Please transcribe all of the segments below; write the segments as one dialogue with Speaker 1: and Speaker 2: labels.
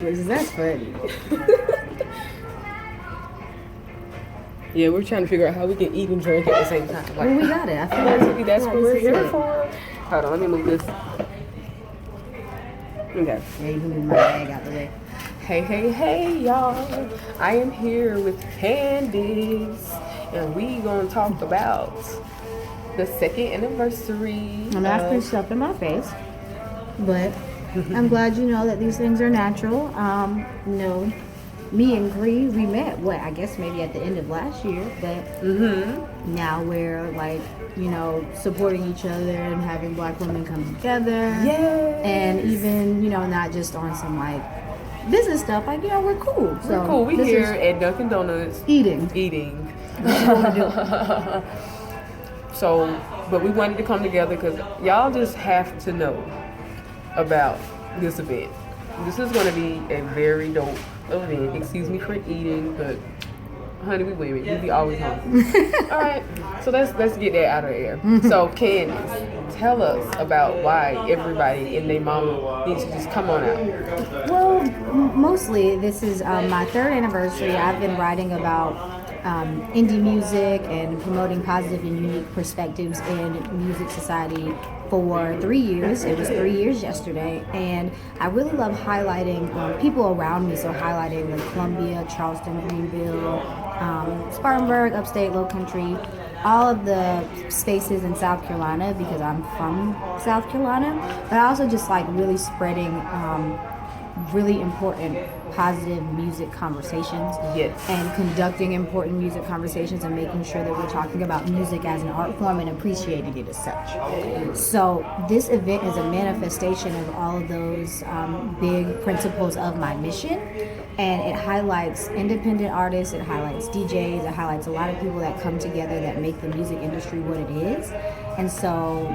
Speaker 1: That's funny.
Speaker 2: Yeah, we're trying to figure out how we can eat and drink at the same time.
Speaker 1: Well, we got it. I feel like
Speaker 2: that's what we're here
Speaker 1: it.
Speaker 2: for. Hold on, let me move this. Okay.
Speaker 1: Yeah, you can move my bag out the way.
Speaker 2: Hey, y'all. I am here with Candice, and we gonna talk about the second anniversary.
Speaker 1: I'm not putting stuff in my face, but I'm glad you know that these things are natural. Me and Cres, we met, I guess maybe at the end of last year, but now we're like, supporting each other and having Black women come together.
Speaker 2: Yes.
Speaker 1: And even, not just on some like business stuff, like, we're cool. So
Speaker 2: we're cool. We here at Dunkin' Donuts.
Speaker 1: Eating.
Speaker 2: That's what we do. So, but we wanted to come together because y'all just have to know about this event. This is going to be a very dope event. Excuse me for eating, but honey, we women, we be always hungry. All right, so let's get that out of the air. So, Candice, tell us about why everybody and their mama needs to just come on out.
Speaker 1: Well, mostly this is my third anniversary. I've been writing about indie music and promoting positive and unique perspectives in music society for 3 years. It was 3 years yesterday, and I really love highlighting people around me. So highlighting like Columbia, Charleston, Greenville, Spartanburg, upstate, Low Country, all of the spaces in South Carolina because I'm from South Carolina. But I also just like really spreading really important positive music conversations.
Speaker 2: Yes.
Speaker 1: And conducting important music conversations and making sure that we're talking about music as an art form and appreciating it as such. So this event is a manifestation of all of those big principles of my mission, and it highlights independent artists, it highlights DJs, it highlights a lot of people that come together that make the music industry what it is. And so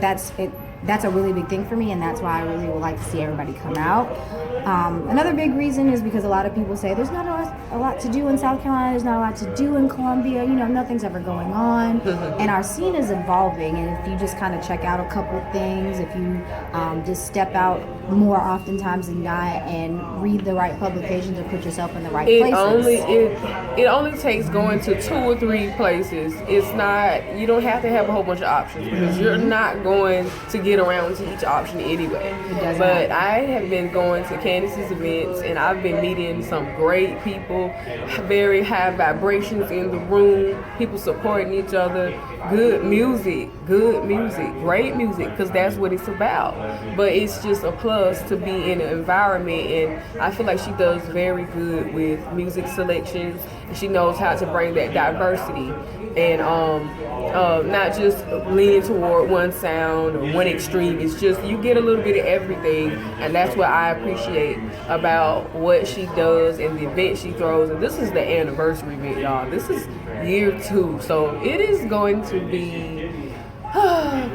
Speaker 1: that's a really big thing for me, and that's why I really would like to see everybody come out. Another big reason is because a lot of people say there's not a lot to do in South Carolina, there's not a lot to do in Columbia, nothing's ever going on. And our scene is evolving, and if you just kind of check out a couple things, if you just step out more oftentimes than not and read the right publications and put yourself in the right places.
Speaker 2: It only takes going to 2 or 3 places. It's not, you don't have to have a whole bunch of options because you're not going to get around to each option anyway. But I have been going to Candice's events, and I've been meeting some great people, very high vibrations in the room, people supporting each other, great music, great music, because that's what it's about. But it's just a plus to be in an environment, and I feel like she does very good with music selections, and she knows how to bring that diversity and not just leaning toward one sound or one extreme. It's just you get a little bit of everything, and that's what I appreciate about what she does and the event she throws. And this is the anniversary event, y'all. This is year 2, so it is going to be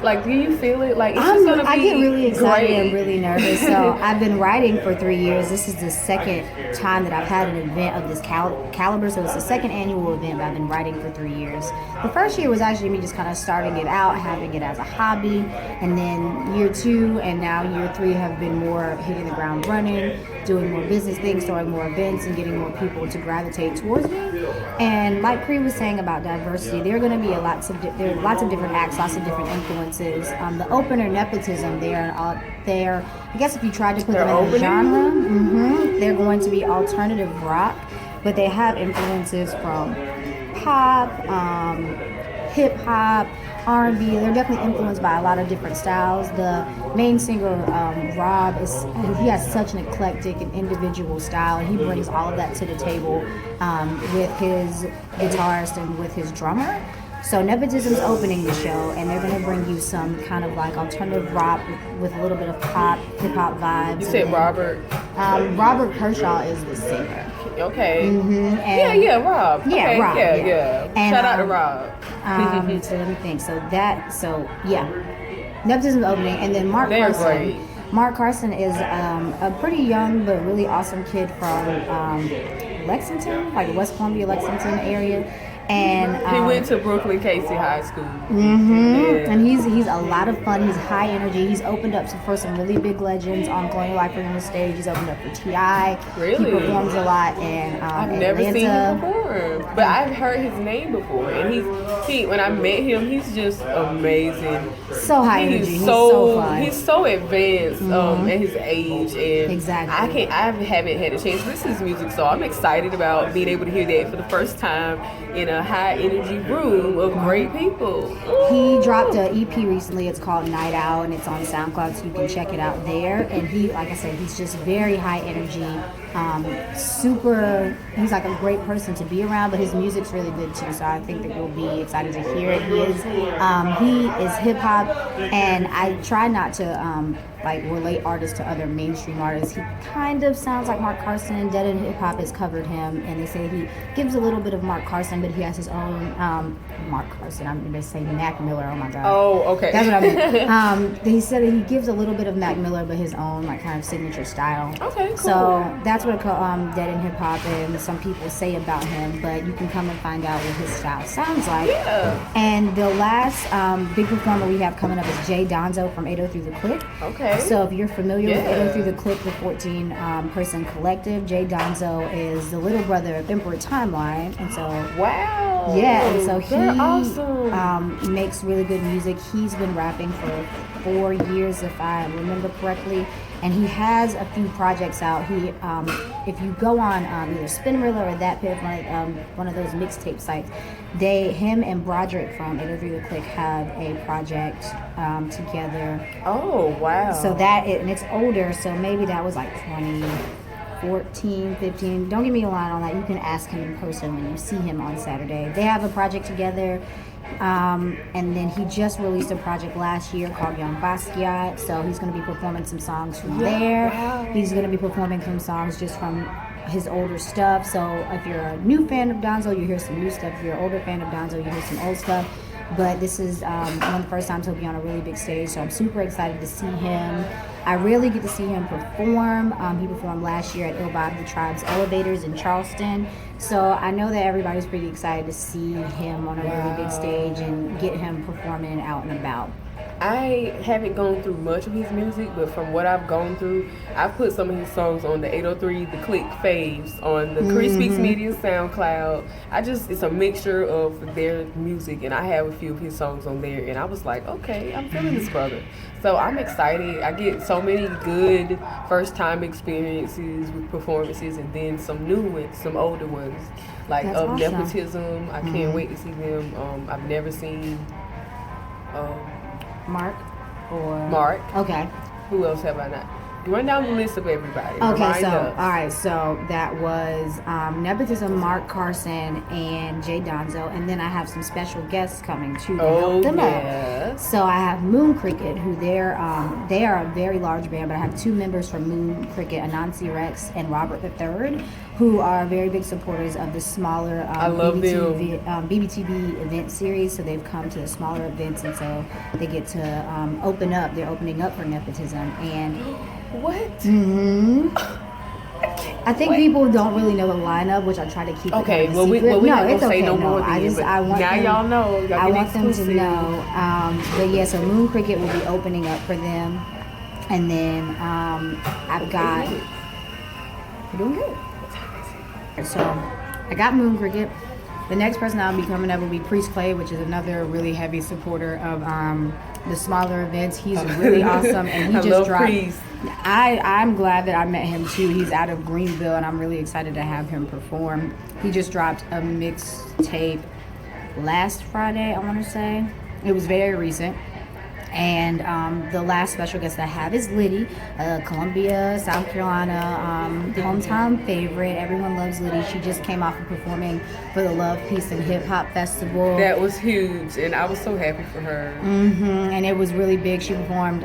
Speaker 2: like, do you feel it? Like, it's just gonna be
Speaker 1: I get really excited
Speaker 2: great.
Speaker 1: and really nervous. So I've been writing for 3 years. This is the second time that I've had an event of this caliber. So it's the second annual event, but I've been writing for 3 years. The first year was actually me just kind of starting it out, having it as a hobby. And then year 2 and now year 3 have been more hitting the ground running, doing more business things, throwing more events, and getting more people to gravitate towards me. And like Cres was saying about diversity, there are going to be lots of different acts, lots of different influences. The opener, nepotism, they're I guess if you tried to put them in a genre, they're going to be alternative rock, but they have influences from pop, hip hop, R&B. They're definitely influenced by a lot of different styles. The main singer, Rob, he has such an eclectic and individual style, and he brings all of that to the table with his guitarist and with his drummer. So Nepotism's opening the show, and they're going to bring you some kind of like alternative rock with a little bit of pop, hip-hop vibes.
Speaker 2: You said Robert?
Speaker 1: Robert Kershaw is the singer.
Speaker 2: Okay. Rob.
Speaker 1: Yeah,
Speaker 2: okay.
Speaker 1: Rob.
Speaker 2: Yeah.
Speaker 1: And,
Speaker 2: shout out to Rob.
Speaker 1: So let me think. Nepotism's opening, and then Mark Carson.
Speaker 2: Great.
Speaker 1: Mark Carson is a pretty young but really awesome kid from Lexington, like the West Columbia, Lexington area. And
Speaker 2: He went to Brooklyn Casey High School.
Speaker 1: And he's a lot of fun. He's high energy. He's opened up for some really big legends on Colonial Life on the stage. He's opened up for T.I.
Speaker 2: Really?
Speaker 1: He performs a lot in
Speaker 2: I've
Speaker 1: Atlanta.
Speaker 2: never seen him perform, but I've heard his name before. And when I met him, he's just amazing.
Speaker 1: So high energy. He's so fun.
Speaker 2: He's so advanced at his age, and
Speaker 1: exactly.
Speaker 2: I haven't had a chance to listen to his music, so I'm excited about being able to hear that for the first time in a high energy room of great people.
Speaker 1: He dropped an EP recently. It's called Night Out, and it's on SoundCloud, so you can check it out there. And he, like I said, he's just very high energy, he's like a great person to be around, but his music's really good too, so I think that you'll be excited to hear it. He is hip hop, and I try not to relate artists to other mainstream artists. He kind of sounds like Mark Carson. Dead End Hip Hop has covered him, and they say he gives a little bit of Mark Carson, but he has his own Mark Carson. I'm going to say Mac Miller. Oh my God.
Speaker 2: Oh, okay.
Speaker 1: That's what I meant. He said that he gives a little bit of Mac Miller, but his own kind of signature style.
Speaker 2: Okay, cool.
Speaker 1: So that's what Dead End Hip Hop and some people say about him, but you can come and find out what his style sounds like.
Speaker 2: Yeah.
Speaker 1: And the last big performer we have coming up is Jay Donzo from 803 The Click.
Speaker 2: Okay.
Speaker 1: So if you're familiar with 803 The Click, the 14-person collective, Jay Donzo is the little brother of Emperor Timeline, and so
Speaker 2: wow.
Speaker 1: Yeah, and so he
Speaker 2: awesome.
Speaker 1: Makes really good music. He's been rapping for 4 years, if I remember correctly, and he has a few projects out. He, if you go on either Spinrilla or DatPiff, one of those mixtape sites, him and Broderick from 803 The Click have a project together.
Speaker 2: Oh, wow.
Speaker 1: So and it's older, so maybe that was like 2014, 15. Don't give me a line on that. You can ask him in person when you see him on Saturday. They have a project together. And then he just released a project last year called Young Basquiat, so he's going to be performing some songs from there.
Speaker 2: Wow.
Speaker 1: He's going to be performing some songs just from his older stuff. So if you're a new fan of Donzo, you hear some new stuff. If you're an older fan of Donzo, you hear some old stuff. But this is one of the first times he'll be on a really big stage, so I'm super excited to see him. I rarely get to see him perform. He performed last year at Il Bob the Tribe's Elevators in Charleston. So I know that everybody's pretty excited to see him on a really big stage and get him performing out and about.
Speaker 2: I haven't gone through much of his music, but from what I've gone through, I've put some of his songs on the 803 The Click faves on the Cres Speaks Media SoundCloud. It's a mixture of their music, and I have a few of his songs on there, and I was like, okay, I'm feeling this brother. So I'm excited. I get so many good first-time experiences with performances, and then some new ones, some older ones, like
Speaker 1: awesome.
Speaker 2: Nepotism. I can't wait to see them. I've never seen...
Speaker 1: Mark? Okay.
Speaker 2: Who else have I not? Run down the list of everybody.
Speaker 1: Okay, so that was Nepotism, Mark Carson, and Jay Donzo, and then I have some special guests coming too to help them out. So I have Moon Cricket, who they are a very large band, but I have two members from Moon Cricket, Anansi Rex and Robert III, who are very big supporters of the smaller BBTV event series. So they've come to the smaller events, and so they get to open up. They're opening up for Nepotism, and
Speaker 2: what?
Speaker 1: I think people don't really know the lineup, which I try to keep.
Speaker 2: Okay,
Speaker 1: well, we
Speaker 2: not
Speaker 1: it's
Speaker 2: gonna
Speaker 1: okay.
Speaker 2: say no more.
Speaker 1: I want
Speaker 2: now
Speaker 1: them,
Speaker 2: y'all know. Y'all
Speaker 1: I want
Speaker 2: exclusive.
Speaker 1: them to know. But yeah, so Moon Cricket will be opening up for them, and then I've got. We're doing good. So I got Moon Cricket. The next person I'll be coming up will be Priest Clay, which is another really heavy supporter of the smaller events. He's really awesome, and he just dropped. Priest. I'm glad that I met him too. He's out of Greenville, and I'm really excited to have him perform. He just dropped a mixtape last Friday, I want to say. It was very recent. And the last special guest I have is Liddy, Columbia, South Carolina, hometown favorite. Everyone loves Liddy. She just came off of performing for the Love, Peace, and Hip Hop Festival.
Speaker 2: That was huge, and I was so happy for her.
Speaker 1: And it was really big. She performed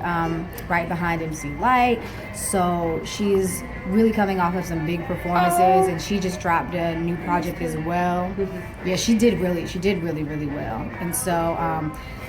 Speaker 1: right behind MC Light. So she's really coming off of some big performances, and she just dropped a new project as well. Yeah, she did really well. And so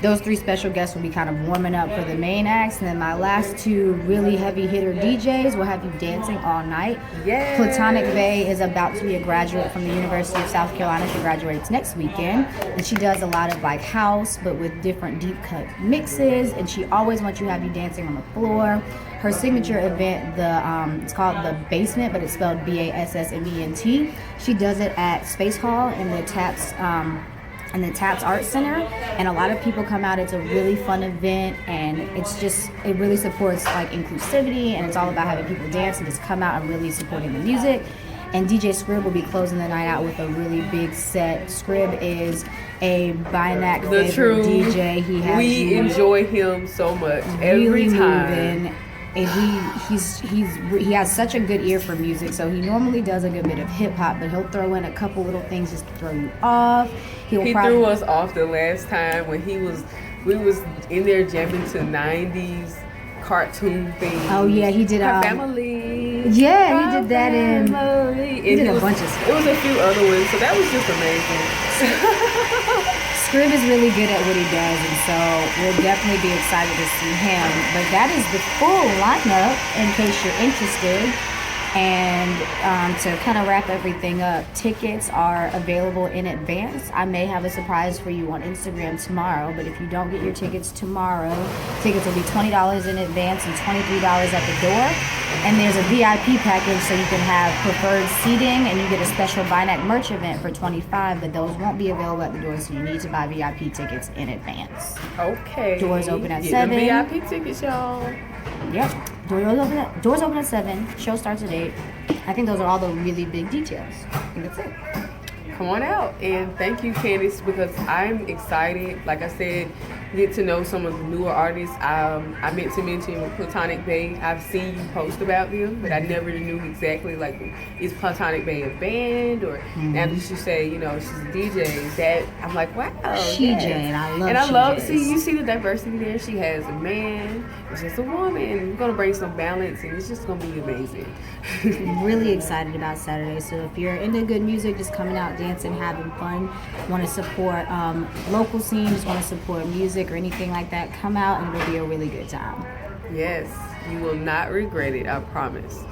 Speaker 1: those 3 special guests will be kind of warming up for the main acts, and then my last 2 really heavy hitter DJs will have you dancing all night.
Speaker 2: Yes.
Speaker 1: Platonic Bay is about to be a graduate from the University of South Carolina. She graduates next weekend, and she does a lot of like house, but with different deep cut mixes, and she always wants you to have you dancing on the floor. Her signature event, it's called The Basement, but it's spelled BASSMENT. She does it at Space Hall in the Taps Art Center, and a lot of people come out. It's a really fun event, and it really supports like inclusivity, and it's all about having people dance and just come out and really supporting the music. And DJ Scrib will be closing the night out with a really big set. Scrib is a BINACT favorite DJ.
Speaker 2: We enjoy him so much every time.
Speaker 1: Moving. And he has such a good ear for music, so he normally does a good bit of hip hop, but he'll throw in a couple little things just to throw you off.
Speaker 2: He threw us off the last time when we was in there jamming to 90s cartoon things.
Speaker 1: Oh yeah, he did
Speaker 2: Family.
Speaker 1: Yeah, he did that in. He did a bunch of stuff.
Speaker 2: It was a few other ones, so that was just amazing.
Speaker 1: Scrib is really good at what he does, and so we'll definitely be excited to see him. But that is the full lineup, in case you're interested. And to kind of wrap everything up, tickets are available in advance. I may have a surprise for you on Instagram tomorrow, but if you don't get your tickets tomorrow, tickets will be $20 in advance and $23 at the door. And there's a VIP package, so you can have preferred seating, and you get a special BINACT merch event for $25, but those won't be available at the door, so you need to buy VIP tickets in advance.
Speaker 2: Okay.
Speaker 1: Doors open at
Speaker 2: Get
Speaker 1: 7.
Speaker 2: VIP tickets, y'all.
Speaker 1: Yep. Doors open at 7. Show starts at 8. I think those are all the really big details. I think that's it.
Speaker 2: Come on out, and thank you, Candice, because I'm excited. Like I said, get to know some of the newer artists. I meant to mention Platonic Bay. I've seen you post about them, but I never knew exactly, like, is Platonic Bay a band, or now that you say, she's a DJ, that I'm like, wow.
Speaker 1: She J, and I love
Speaker 2: you see the diversity there. She has a man, it's just a woman. We're gonna bring some balance, and it's just gonna be amazing.
Speaker 1: I'm really excited about Saturday. So if you're into good music, just coming out, dancing, having fun, want to support local scenes, want to support music or anything like that, come out and it'll be a really good time.
Speaker 2: Yes, you will not regret it, I promise.